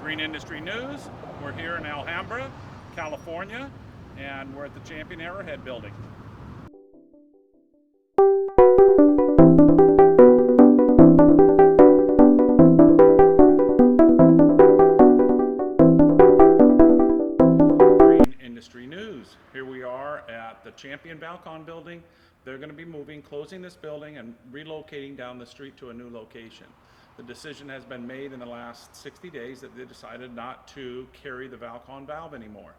Green Industry News. We're here in Alhambra, California, and we're at the Champion Arrowhead building. Green Industry News. Here we are at the Champion Valcon building. They're going to be moving, closing this building and relocating down the street to a new location. The decision has been made in the last 60 days that they decided not to carry the Valcon valve anymore.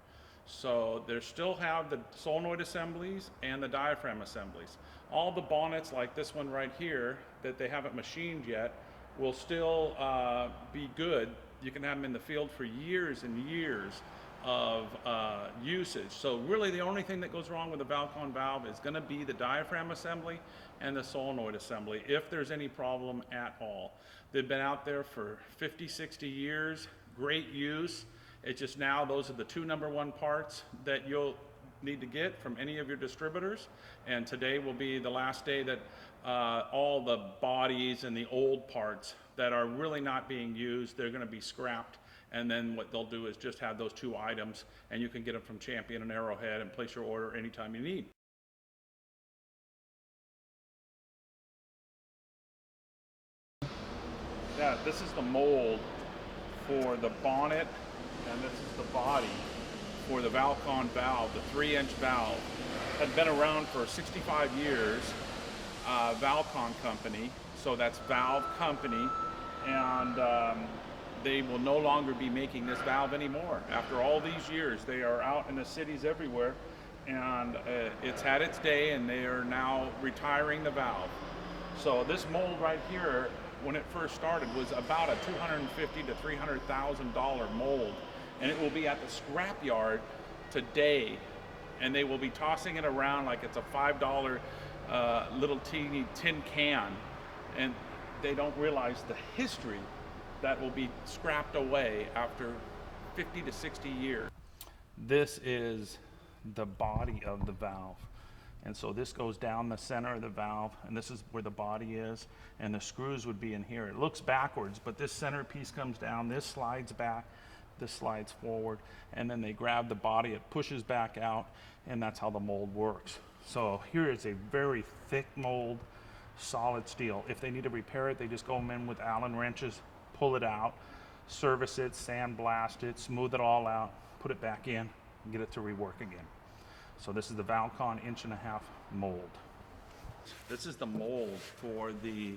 So they still have the solenoid assemblies and the diaphragm assemblies. All the bonnets like this one right here that they haven't machined yet will still be good. You can have them in the field for years and years of usage. So really the only thing that goes wrong with the Valcon valve is going to be the diaphragm assembly and the solenoid assembly, if there's any problem at all. They've been out there for 50, 60 years, great use. It's just now those are the two #1 parts that you'll need to get from any of your distributors, and today will be the last day that all the bodies and the old parts that are really not being used, they're going to be scrapped. And then what they'll do is just have those two items, and you can get them from Champion and Arrowhead and place your order anytime you need. Yeah, this is the mold for the bonnet, and this is the body for the Valcon valve, the 3-inch valve. Had been around for 65 years, Valcon company, so that's Valve Company, and they will no longer be making this valve anymore. After all these years, they are out in the cities everywhere, and it's had its day, and they are now retiring the valve. So this mold right here, when it first started, was about a $250,000 to $300,000 mold, and it will be at the scrap yard today, and they will be tossing it around like it's a $5 little teeny tin can, and they don't realize the history that will be scrapped away after 50 to 60 years. This is the body of the valve. And so this goes down the center of the valve, and this is where the body is, and the screws would be in here. It looks backwards, but this center piece comes down, this slides back, this slides forward, and then they grab the body, it pushes back out, and that's how the mold works. So here is a very thick mold, solid steel. If they need to repair it, they just go in with Allen wrenches, pull it out, service it, sandblast it, smooth it all out, put it back in, and get it to rework again. So this is the Valcon 1.5-inch mold. This is the mold for the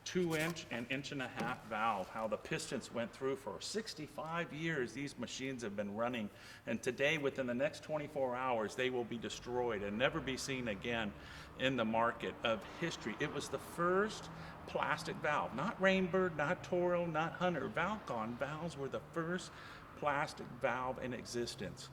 2-inch and 1.5-inch valve, how the pistons went through for 65 years. These machines have been running, and today, within the next 24 hours, they will be destroyed and never be seen again in the market of history. It was the first plastic valve, not Rainbird, not Toro, not Hunter. Valcon valves were the first plastic valve in existence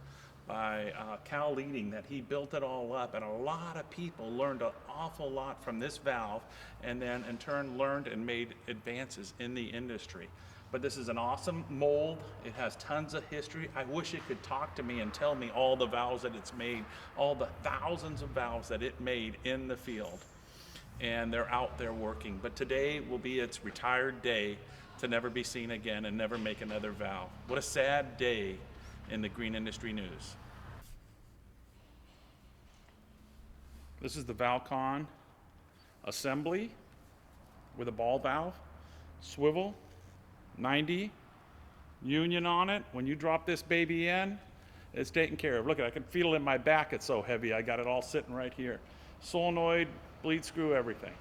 by Cal Leading, that he built it all up, and a lot of people learned an awful lot from this valve, and then in turn learned and made advances in the industry. But this is an awesome mold. It has tons of history. I wish it could talk to me and tell me all the valves that it's made, all the thousands of valves that it made in the field, and they're out there working. But today will be its retired day, to never be seen again and never make another valve. What a sad day in the Green Industry News. This is the Valcon assembly with a ball valve, swivel, 90, union on it. When you drop this baby in, it's taken care of. Look, I can feel it in my back, it's so heavy. I got it all sitting right here. Solenoid, bleed screw, everything.